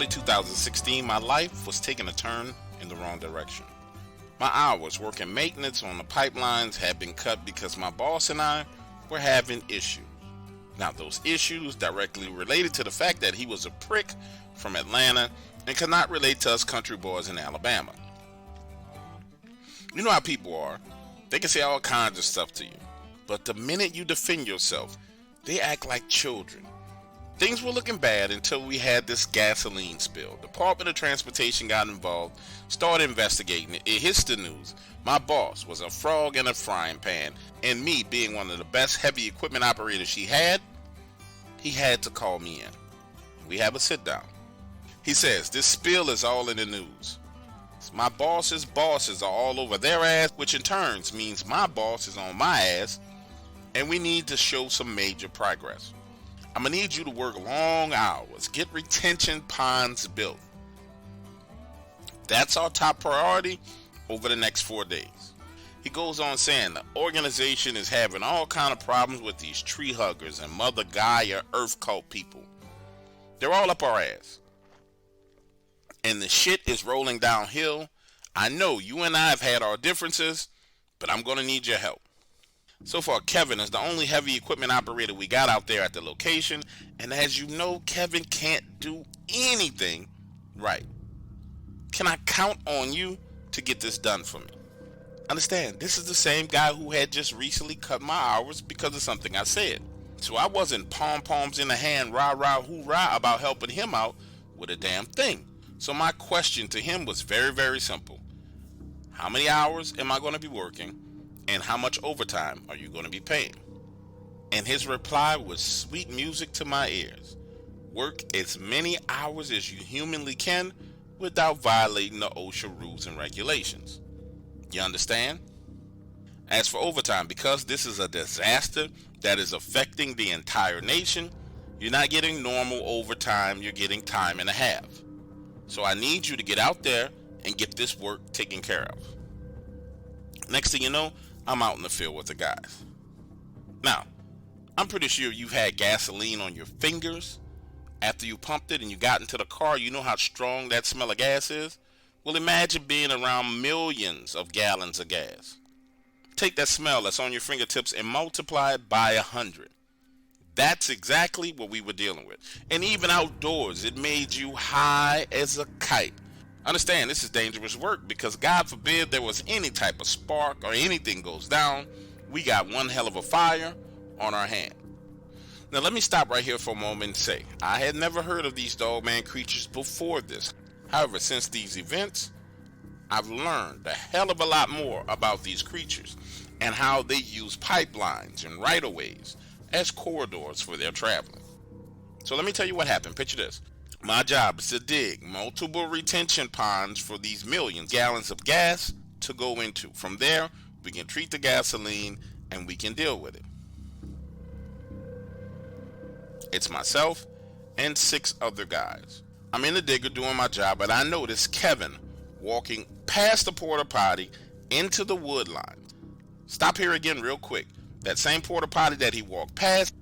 2016, my life was taking a turn in the wrong direction. My hours working maintenance on the pipelines had been cut because my boss and I were having issues. Now, those issues directly related to the fact that he was a prick from Atlanta and could not relate to us country boys in Alabama. You know how people are. They can say all kinds of stuff to you. But the minute you defend yourself, they act like children. Things were looking bad until we had this gasoline spill. Department of Transportation got involved, started investigating it. It hits the news. My boss was a frog in a frying pan, and me being one of the best heavy equipment operators he had to call me in. We have a sit down. He says, this spill is all in the news. My boss's bosses are all over their ass, which in turn means my boss is on my ass, and we need to show some major progress. I'm going to need you to work long hours, get retention ponds built. That's our top priority over the next 4 days. He goes on saying the organization is having all kind of problems with these tree huggers and Mother Gaia earth cult people. They're all up our ass. And the shit is rolling downhill. I know you and I have had our differences, but I'm going to need your help. So far, Kevin is the only heavy equipment operator we got out there at the location, and as you know, Kevin can't do anything right. Can I count on you to get this done for me? Understand, this is the same guy who had just recently cut my hours because of something I said. So I wasn't pom-poms in the hand, rah-rah, hoorah about helping him out with a damn thing. So my question to him was very, very simple. How many hours am I going to be working? And how much overtime are you going to be paying? And his reply was sweet music to my ears. Work as many hours as you humanly can without violating the OSHA rules and regulations. You understand? As for overtime, because this is a disaster that is affecting the entire nation, you're not getting normal overtime, you're getting time and a half. So I need you to get out there and get this work taken care of. Next thing you know, I'm out in the field with the guys. Now, I'm pretty sure you've had gasoline on your fingers after you pumped it and you got into the car. You know how strong that smell of gas is? Well, imagine being around millions of gallons of gas. Take that smell that's on your fingertips and multiply it by 100. That's exactly what we were dealing with. And even outdoors, it made you high as a kite. Understand, this is dangerous work because God forbid there was any type of spark or anything goes down, we got one hell of a fire on our hand. Now let me stop right here for a moment and say, I had never heard of these dogman creatures before this. However, since these events, I've learned a hell of a lot more about these creatures and how they use pipelines and right-of-ways as corridors for their traveling. So let me tell you what happened. Picture this. My job is to dig multiple retention ponds for these million gallons of gas to go into. From there, we can treat the gasoline and we can deal with it. It's myself and 6 other guys. I'm in the digger doing my job, but I noticed Kevin walking past the porta potty into the wood line. Stop here again real quick. That same porta potty that he walked past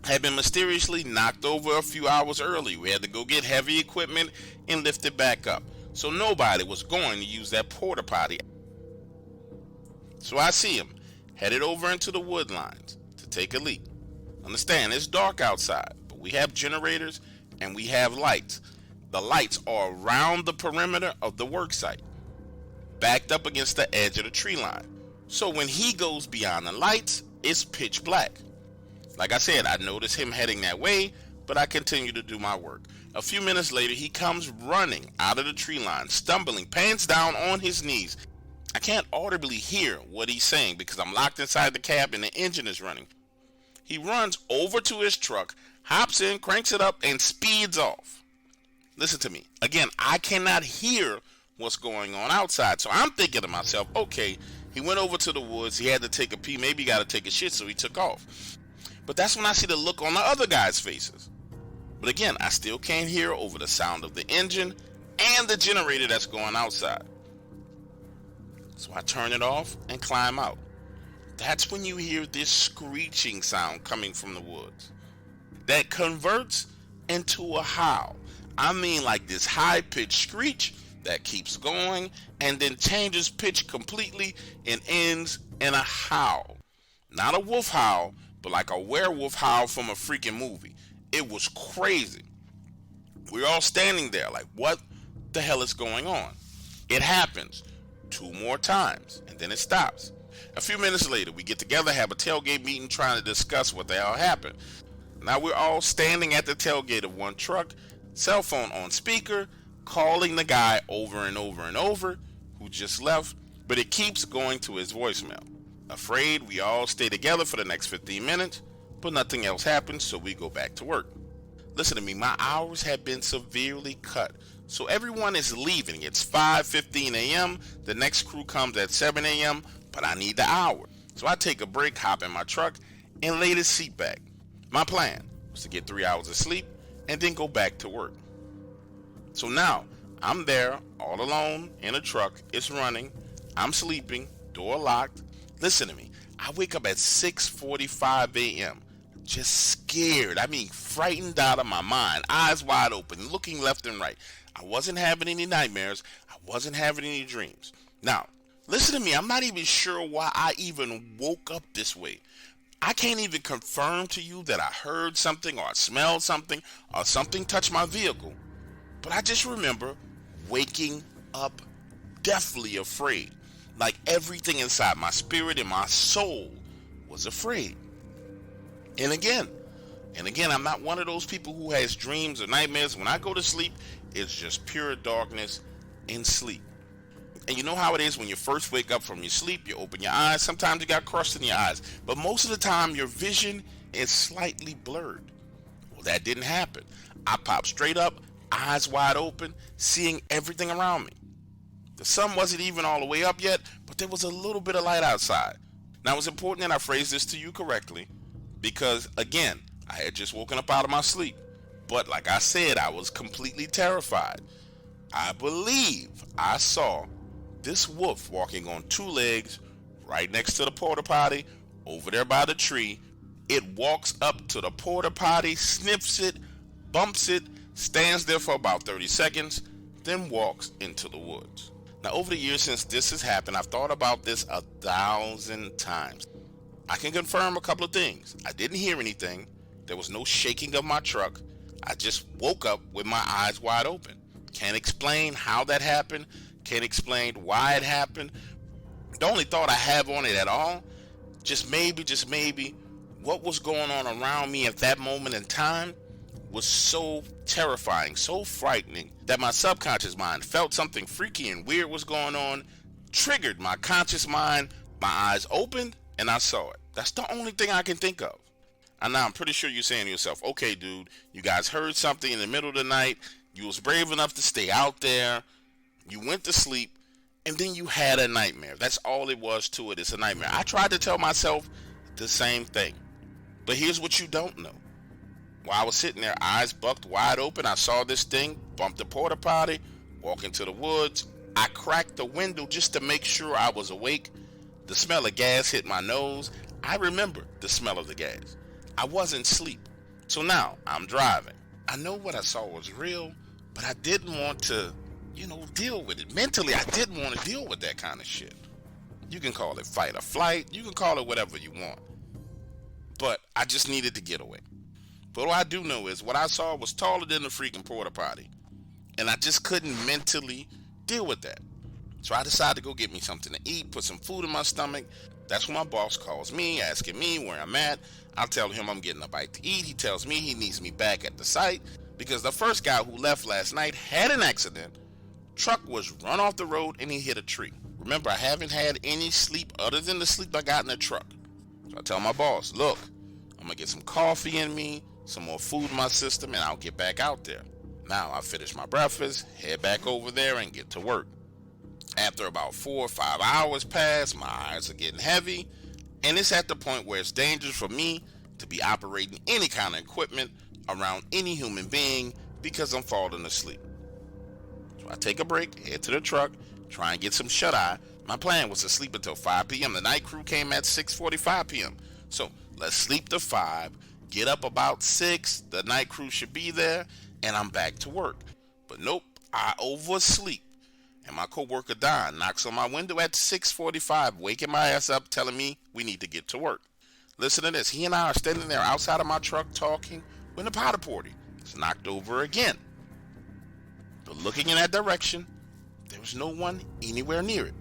had been mysteriously knocked over a few hours early. We had to go get heavy equipment and lift it back up. So nobody was going to use that porta potty. So I see him headed over into the wood lines to take a leak. Understand, it's dark outside, but we have generators and we have lights. The lights are around the perimeter of the work site, backed up against the edge of the tree line. So when he goes beyond the lights, it's pitch black. Like I said, I noticed him heading that way, but I continue to do my work. A few minutes later, he comes running out of the tree line, stumbling, pants down on his knees. I can't audibly hear what he's saying because I'm locked inside the cab and the engine is running. He runs over to his truck, hops in, cranks it up, and speeds off. Listen to me. Again, I cannot hear what's going on outside, so I'm thinking to myself, okay, he went over to the woods, he had to take a pee, maybe he got to take a shit, so he took off. But that's when I see the look on the other guys' faces. But again, I still can't hear over the sound of the engine and the generator that's going outside. So I turn it off and climb out. That's when you hear this screeching sound coming from the woods that converts into a howl. I mean like this high-pitched screech that keeps going and then changes pitch completely and ends in a howl. Not a wolf howl, but like a werewolf howl from a freaking movie. It was crazy. We're all standing there like, what the hell is going on? It happens 2 more times and then it stops. A few minutes later, we get together, have a tailgate meeting trying to discuss what the hell happened. Now we're all standing at the tailgate of one truck, cell phone on speaker, calling the guy over and over and over who just left, but it keeps going to his voicemail. Afraid, we all stay together for the next 15 minutes, but nothing else happens, so we go back to work. Listen to me, my hours have been severely cut, so everyone is leaving. It's 5:15 a.m., the next crew comes at 7 a.m., but I need the hour. So I take a break, hop in my truck, and lay the seat back. My plan was to get 3 hours of sleep and then go back to work. So now, I'm there, all alone, in a truck, it's running, I'm sleeping, door locked. Listen to me, I wake up at 6:45 a.m., just scared, frightened out of my mind, eyes wide open, looking left and right. I wasn't having any nightmares, I wasn't having any dreams. Now, listen to me, I'm not even sure why I even woke up this way. I can't even confirm to you that I heard something or I smelled something or something touched my vehicle. But I just remember waking up deathly afraid. Like everything inside my spirit and my soul was afraid. And again, I'm not one of those people who has dreams or nightmares. When I go to sleep, it's just pure darkness in sleep. And you know how it is when you first wake up from your sleep, you open your eyes, sometimes you got crust in your eyes, but most of the time your vision is slightly blurred. Well, that didn't happen. I popped straight up, eyes wide open, seeing everything around me. The sun wasn't even all the way up yet, but there was a little bit of light outside. Now it's important that I phrase this to you correctly, because again, I had just woken up out of my sleep. But like I said, I was completely terrified. I believe I saw this wolf walking on 2 legs right next to the porta potty over there by the tree. It walks up to the porta potty, sniffs it, bumps it, stands there for about 30 seconds, then walks into the woods. Now over the years since this has happened, I've thought about this 1,000 times. I can confirm a couple of things. I didn't hear anything. There was no shaking of my truck. I just woke up with my eyes wide open. Can't explain how that happened. Can't explain why it happened. The only thought I have on it at all, just maybe, what was going on around me at that moment in time was so terrifying, so frightening, that my subconscious mind felt something freaky and weird was going on, triggered my conscious mind, my eyes opened, and I saw it. That's the only thing I can think of. And now I'm pretty sure you're saying to yourself, okay, dude, you guys heard something in the middle of the night, you was brave enough to stay out there, you went to sleep, and then you had a nightmare. That's all it was to it. It's a nightmare. I tried to tell myself the same thing. But here's what you don't know. While I was sitting there, eyes bucked wide open, I saw this thing, bumped the porta potty, walk into the woods. I cracked the window just to make sure I was awake. The smell of gas hit my nose. I remember the smell of the gas. I wasn't asleep. So now I'm driving. I know what I saw was real, but I didn't want to deal with it. Mentally, I didn't want to deal with that kind of shit. You can call it fight or flight. You can call it whatever you want. But I just needed to get away. But what I do know is what I saw was taller than the freaking porta potty. And I just couldn't mentally deal with that. So I decided to go get me something to eat, put some food in my stomach. That's when my boss calls me, asking me where I'm at. I'll tell him I'm getting a bite to eat. He tells me he needs me back at the site because the first guy who left last night had an accident. Truck was run off the road and he hit a tree. Remember, I haven't had any sleep other than the sleep I got in the truck. So I tell my boss, look, I'm going to get some coffee in me, some more food in my system, and I'll get back out there. Now I finish my breakfast, head back over there and get to work. After about 4 or 5 hours pass, my eyes are getting heavy, and it's at the point where it's dangerous for me to be operating any kind of equipment around any human being because I'm falling asleep. So I take a break, head to the truck, try and get some shut-eye. My plan was to sleep until 5 p.m. The night crew came at 6:45 p.m. So let's sleep to 5, get up about 6, the night crew should be there, and I'm back to work. But nope, I oversleep. And my coworker Don knocks on my window at 6:45, waking my ass up, telling me we need to get to work. Listen to this. He and I are standing there outside of my truck talking when the porta potty is knocked over again. But looking in that direction, there was no one anywhere near it.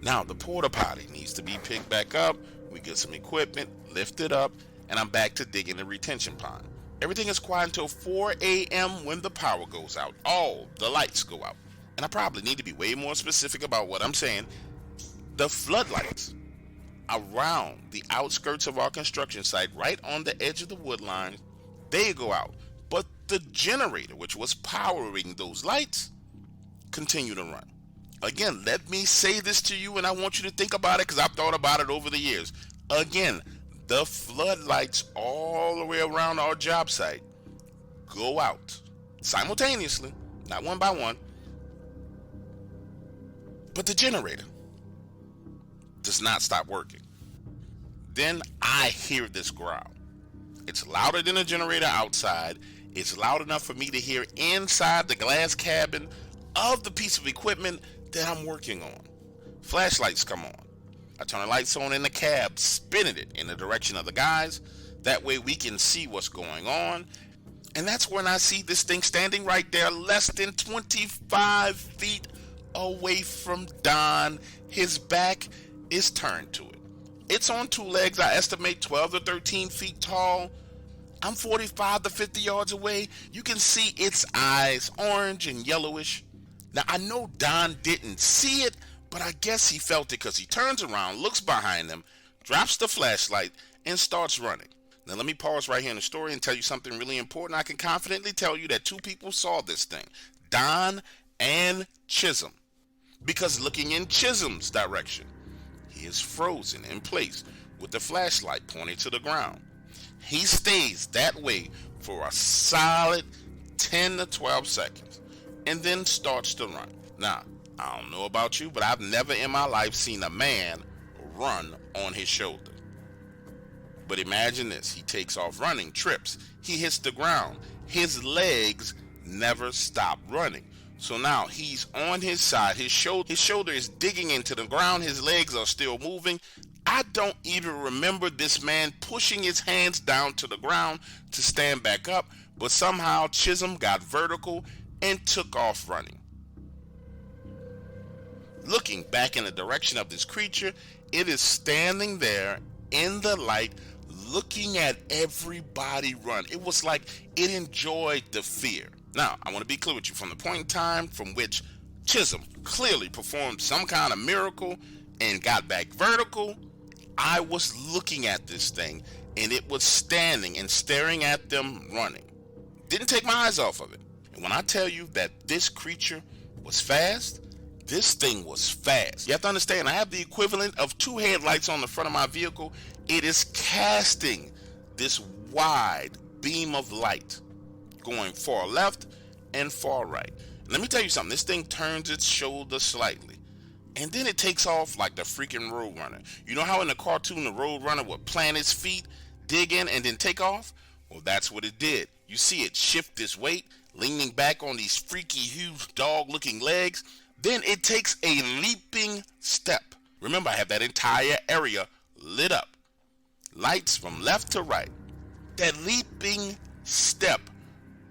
Now the porta potty needs to be picked back up. We get some equipment, lift it up, and I'm back to digging the retention pond. Everything is quiet until 4 a.m. when the power goes out. All the lights go out. And I probably need to be way more specific about what I'm saying. The floodlights around the outskirts of our construction site, right on the edge of the wood line, they go out. But the generator, which was powering those lights, continue to run. Again, let me say this to you, and I want you to think about it because I've thought about it over the years. Again, the floodlights all the way around our job site go out simultaneously, not one by one. But the generator does not stop working. Then I hear this growl. It's louder than the generator outside. It's loud enough for me to hear inside the glass cabin of the piece of equipment that I'm working on. Flashlights come on. I turn the lights on in the cab, spinning it in the direction of the guys. That way we can see what's going on. And that's when I see this thing standing right there, less than 25 feet away from Don. His back is turned to it. It's on two legs, I estimate 12 to 13 feet tall. I'm 45 to 50 yards away. You can see its eyes, orange and yellowish. Now I know Don didn't see it, but I guess he felt it because he turns around, looks behind him, drops the flashlight, and starts running. Now let me pause right here in the story and tell you something really important. I can confidently tell you that two people saw this thing, Don and Chisholm. Because looking in Chisholm's direction, he is frozen in place with the flashlight pointing to the ground. He stays that way for a solid 10 to 12 seconds and then starts to run. Now, I don't know about you, but I've never in my life seen a man run on his shoulder. But imagine this, he takes off running, trips, he hits the ground, his legs never stop running. So now he's on his side, his shoulder is digging into the ground, his legs are still moving. I don't even remember this man pushing his hands down to the ground to stand back up, but somehow Chisholm got vertical and took off running. Looking back in the direction of this creature, it is standing there in the light, looking at everybody run. It was like it enjoyed the fear. Now, I want to be clear with you, from the point in time from which Chisholm clearly performed some kind of miracle and got back vertical, I was looking at this thing and it was standing and staring at them running. Didn't take my eyes off of it. And when I tell you that this creature was fast, this thing was fast. You have to understand, I have the equivalent of two headlights on the front of my vehicle. It is casting this wide beam of light going far left and far right. Let me tell you something, this thing turns its shoulder slightly and then it takes off like the freaking Roadrunner. You know how in the cartoon the Roadrunner would plant its feet, dig in, and then take off? Well, that's what it did. You see it shift its weight, leaning back on these freaky huge dog looking legs. Then it takes a leaping step. Remember, I have that entire area lit up, lights from left to right. That leaping step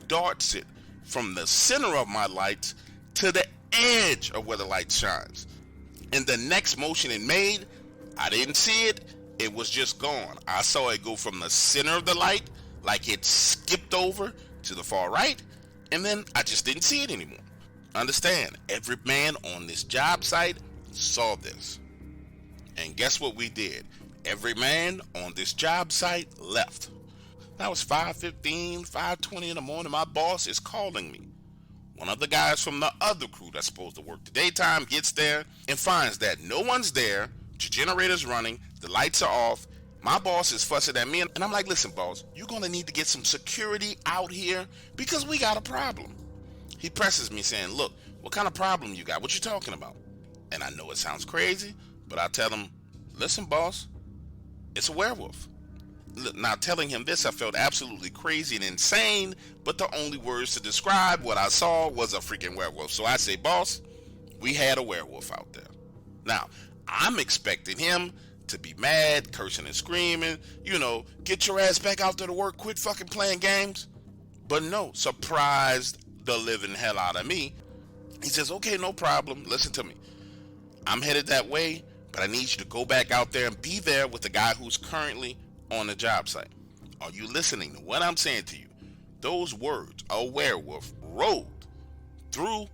darts it from the center of my lights to the edge of where the light shines. And the next motion it made, I didn't see it, it was just gone. I saw it go from the center of the light, like it skipped over to the far right, and then I just didn't see it anymore. Understand, every man on this job site saw this. And guess what we did? Every man on this job site left. That was 5:15, 5:20 in the morning. My boss is calling me. One of the guys from the other crew that's supposed to work the daytime gets there and finds that no one's there, the generator's running, the lights are off. My boss is fussing at me, and I'm like, listen, boss, you're going to need to get some security out here because we got a problem. He presses me saying, look, what kind of problem you got? What you talking about? And I know it sounds crazy, but I tell him, listen, boss, it's a werewolf. Now, telling him this, I felt absolutely crazy and insane, but the only words to describe what I saw was a freaking werewolf. So I say, boss, we had a werewolf out there. Now, I'm expecting him to be mad, cursing and screaming, get your ass back out there to work, quit fucking playing games. But no, surprised the living hell out of me. He says, okay, no problem. Listen to me. I'm headed that way, but I need you to go back out there and be there with the guy who's currently on the job site. Are you listening to what I'm saying to you? Those words, a werewolf, rolled through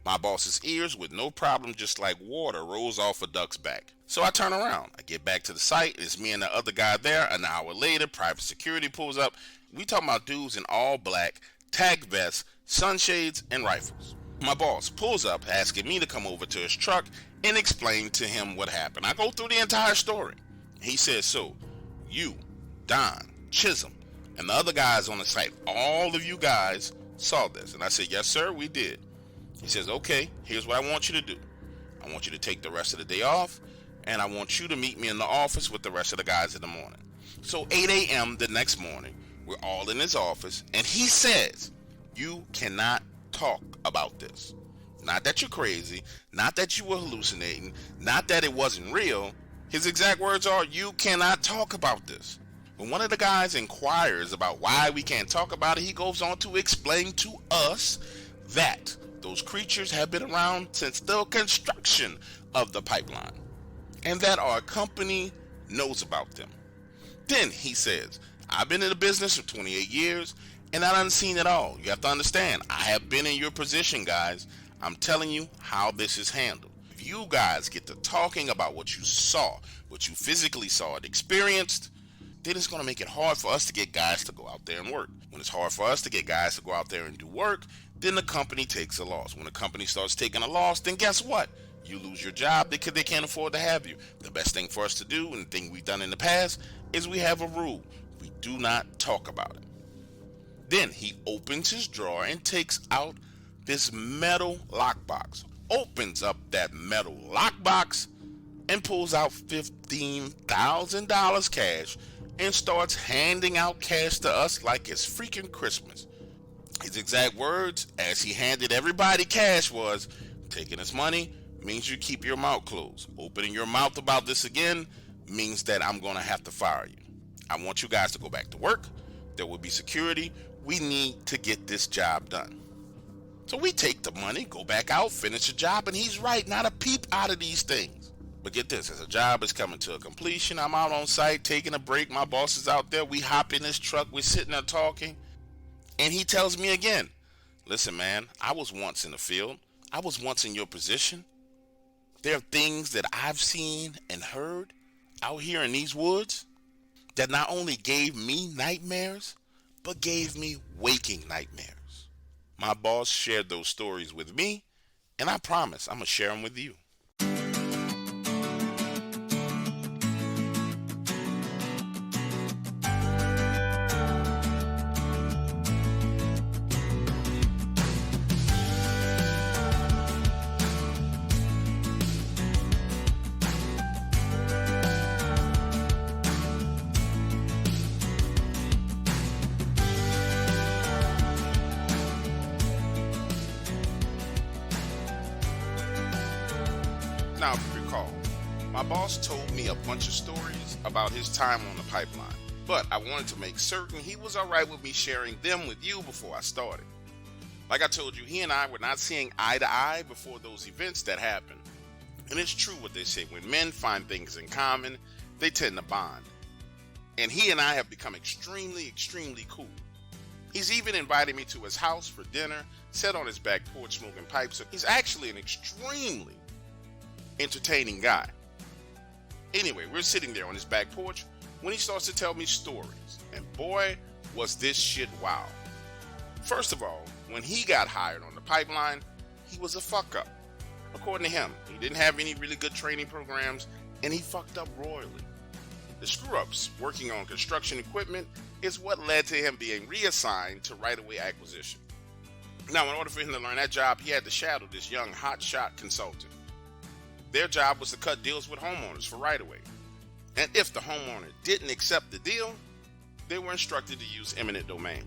my boss's ears with no problem, just like water rolls off a duck's back. So I turn around. I get back to the site. It's me and the other guy there. An hour later, private security pulls up. We talking about dudes in all black, tag vests, sunshades, and rifles. My boss pulls up, asking me to come over to his truck and explain to him what happened. I go through the entire story. He says, so you, Don, Chisholm, and the other guys on the site, all of you guys saw this. And I said, yes, sir, we did. He says, okay, here's what I want you to do. I want you to take the rest of the day off, and I want you to meet me in the office with the rest of the guys in the morning. So 8 a.m. the next morning, we're all in his office, and he says, you cannot talk about this. Not that you're crazy, not that you were hallucinating, not that it wasn't real. His exact words are, you cannot talk about this. When one of the guys inquires about why we can't talk about it, he goes on to explain to us that those creatures have been around since the construction of the pipeline, and that our company knows about them. Then he says, I've been in the business for 28 years, and I done seen it all. You have to understand, I have been in your position, guys. I'm telling you how this is handled. If you guys get to talking about what you saw, what you physically saw and experienced, then it's going to make it hard for us to get guys to go out there and work. When it's hard for us to get guys to go out there and do work, then the company takes a loss. When the company starts taking a loss, then guess what? You lose your job because they can't afford to have you. The best thing for us to do, and the thing we've done in the past, is we have a rule. We do not talk about it. Then he opens his drawer and takes out this metal lockbox. Opens up that metal lockbox and pulls out $15,000 cash and starts handing out cash to us like it's freaking Christmas. His exact words as he handed everybody cash was, taking this money means you keep your mouth closed. Opening your mouth about this again means that I'm going to have to fire you. I want you guys to go back to work. There will be security. We need to get this job done. So we take the money, go back out, finish the job, and he's right, not a peep out of these things. But get this, as the job is coming to a completion, I'm out on site taking a break. My boss is out there. We hop in his truck. We're sitting there talking. And he tells me again, listen, man, I was once in the field. I was once in your position. There are things that I've seen and heard out here in these woods that not only gave me nightmares, but gave me waking nightmares. My boss shared those stories with me, and I promise I'm going to share them with you. Now, if you recall, my boss told me a bunch of stories about his time on the pipeline, but I wanted to make certain he was alright with me sharing them with you before I started. Like I told you, he and I were not seeing eye to eye before those events that happened. And it's true what they say, when men find things in common, they tend to bond. And he and I have become extremely, extremely cool. He's even invited me to his house for dinner, sat on his back porch smoking pipes. So he's actually an extremely entertaining guy. Anyway, we're sitting there on his back porch when he starts to tell me stories. And boy, was this shit wild. First of all, when he got hired on the pipeline, he was a fuck up. According to him, he didn't have any really good training programs, and he fucked up royally. The screw-ups working on construction equipment is what led to him being reassigned to right-of-way acquisition. Now, in order for him to learn that job, he had to shadow this young hotshot consultant. Their job was to cut deals with homeowners for right-of-way. And if the homeowner didn't accept the deal, they were instructed to use eminent domain.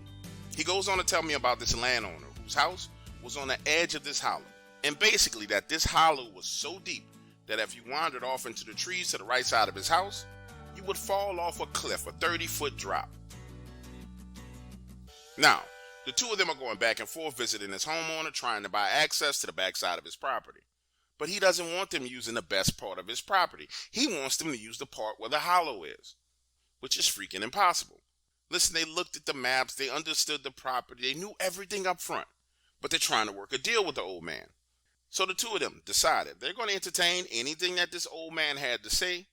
He goes on to tell me about this landowner whose house was on the edge of this hollow, and basically that this hollow was so deep that if you wandered off into the trees to the right side of his house, you would fall off a cliff, a 30-foot drop. Now, the two of them are going back and forth visiting his homeowner, trying to buy access to the backside of his property. But he doesn't want them using the best part of his property. He wants them to use the part where the hollow is, which is freaking impossible. Listen, they looked at the maps, they understood the property, they knew everything up front, but they're trying to work a deal with the old man. So the two of them decided they're going to entertain anything that this old man had to say,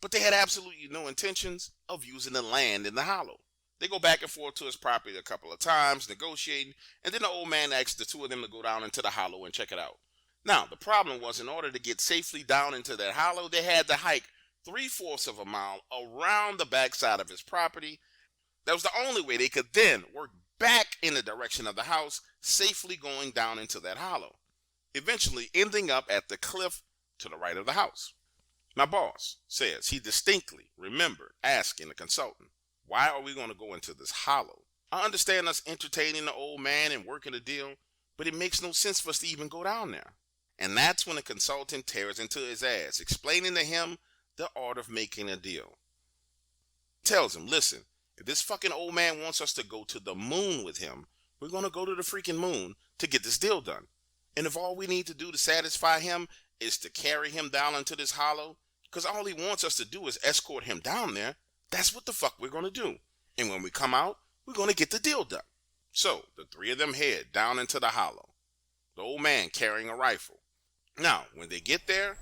but they had absolutely no intentions of using the land in the hollow. They go back and forth to his property a couple of times, negotiating, and then the old man asked the two of them to go down into the hollow and check it out. Now, the problem was, in order to get safely down into that hollow, they had to hike 3/4 of a mile around the backside of his property. That was the only way they could then work back in the direction of the house, safely going down into that hollow, eventually ending up at the cliff to the right of the house. My boss says he distinctly remembered asking the consultant, "Why are we going to go into this hollow? I understand us entertaining the old man and working a deal, but it makes no sense for us to even go down there." And that's when the consultant tears into his ass, explaining to him the art of making a deal. Tells him, listen, if this fucking old man wants us to go to the moon with him, we're going to go to the freaking moon to get this deal done. And if all we need to do to satisfy him is to carry him down into this hollow, because all he wants us to do is escort him down there, that's what the fuck we're going to do. And when we come out, we're going to get the deal done. So the three of them head down into the hollow, the old man carrying a rifle. Now, when they get there,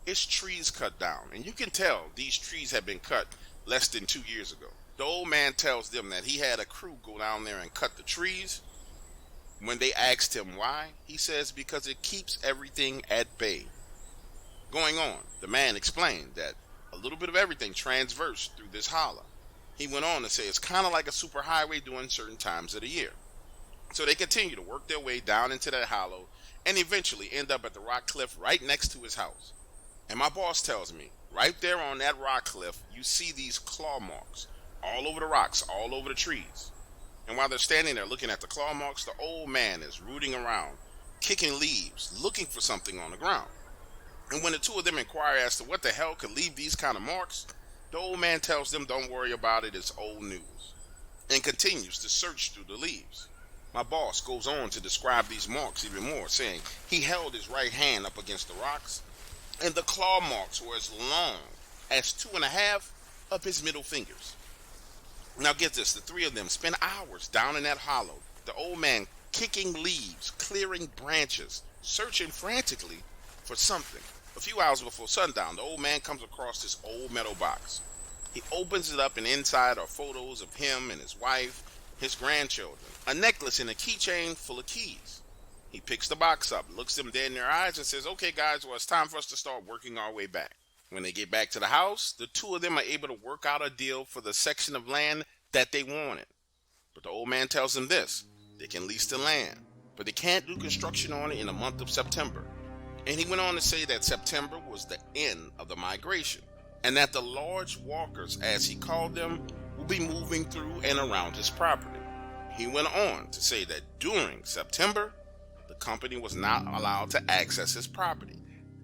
it's trees cut down, and you can tell these trees have been cut less than 2 years ago. The old man tells them that he had a crew go down there and cut the trees. When they asked him why, he says because it keeps everything at bay. Going on, the man explained that a little bit of everything transversed through this hollow. He went on to say it's kind of like a superhighway during certain times of the year. So they continue to work their way down into that hollow and eventually end up at the rock cliff right next to his house. And my boss tells me, right there on that rock cliff, you see these claw marks all over the rocks, all over the trees. And while they're standing there looking at the claw marks, the old man is rooting around, kicking leaves, looking for something on the ground. And when the two of them inquire as to what the hell could leave these kind of marks, the old man tells them don't worry about it, it's old news, and continues to search through the leaves. My boss goes on to describe these marks even more, saying he held his right hand up against the rocks, and the claw marks were as long as 2.5 of his middle fingers. Now get this, the three of them spend hours down in that hollow, the old man kicking leaves, clearing branches, searching frantically for something. A few hours before sundown, the old man comes across this old metal box. He opens it up, and inside are photos of him and his wife, his grandchildren, a necklace and a keychain full of keys. He picks the box up, looks them dead in their eyes, and says, okay guys, well, it's time for us to start working our way back. When they get back to the house, the two of them are able to work out a deal for the section of land that they wanted. But the old man tells them this, they can lease the land, but they can't do construction on it in the month of September. And he went on to say that September was the end of the migration, and that the large walkers, as he called them, will be moving through and around his property. He went on to say that during September, the company was not allowed to access his property,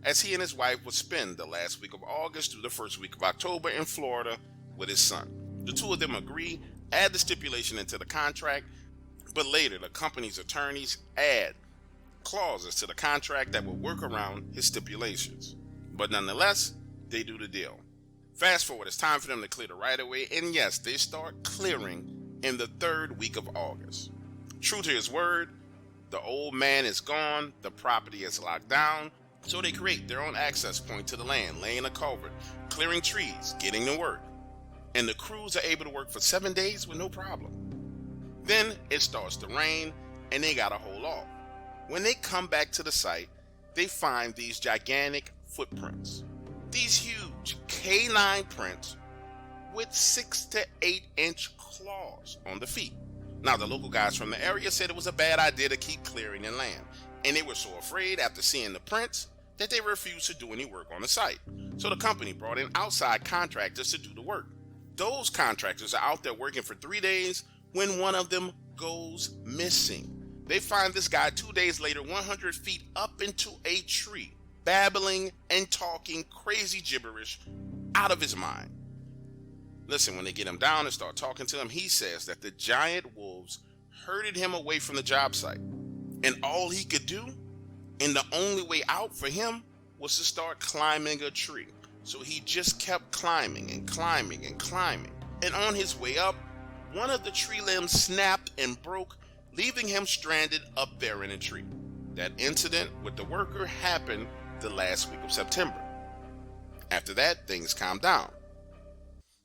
as he and his wife would spend the last week of August through the first week of October in Florida with his son. The two of them agree, add the stipulation into the contract, but later the company's attorneys add clauses to the contract that will work around his stipulations. But nonetheless, they do the deal. Fast forward, it's time for them to clear the right of way, and yes, they start clearing in the 3rd week of August. True to his word, the old man is gone, the property is locked down, so they create their own access point to the land, laying a culvert, clearing trees, getting to work. And the crews are able to work for 7 days with no problem. Then it starts to rain, and they gotta hold off. When they come back to the site, they find these gigantic footprints. These huge canine prints with 6 to 8 inch claws on the feet. Now, the local guys from the area said it was a bad idea to keep clearing the land, and they were so afraid after seeing the prints that they refused to do any work on the site. So the company brought in outside contractors to do the work. Those contractors are out there working for 3 days when one of them goes missing. They find this guy 2 days later, 100 feet up into a tree, babbling and talking crazy gibberish out of his mind. Listen, when they get him down and start talking to him, he says that the giant wolves herded him away from the job site. And all he could do, and the only way out for him, was to start climbing a tree. So he just kept climbing and climbing and climbing. And on his way up, one of the tree limbs snapped and broke, leaving him stranded up there in a tree. That incident with the worker happened the last week of September. After that, things calmed down.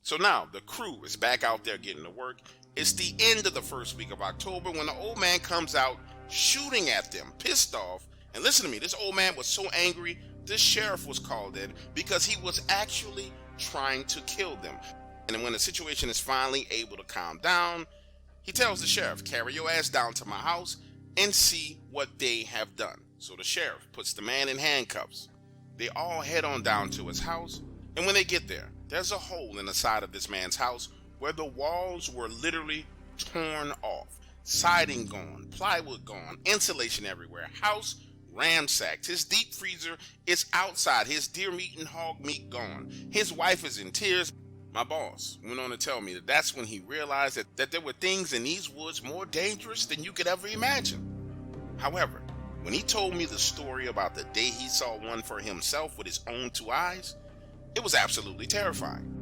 So now the crew is back out there getting to work. It's the end of the first week of October when the old man comes out shooting at them, pissed off. And listen to me, this old man was so angry, the sheriff was called in because he was actually trying to kill them. And when the situation is finally able to calm down, he tells the sheriff, carry your ass down to my house and see what they have done. So the sheriff puts the man in handcuffs. They all head on down to his house. And when they get there, there's a hole in the side of this man's house where the walls were literally torn off. Siding gone, plywood gone, insulation everywhere, house ransacked. His deep freezer is outside, his deer meat and hog meat gone. His wife is in tears. My boss went on to tell me that that's when he realized that there were things in these woods more dangerous than you could ever imagine. However, when he told me the story about the day he saw one for himself with his own 2 eyes, it was absolutely terrifying.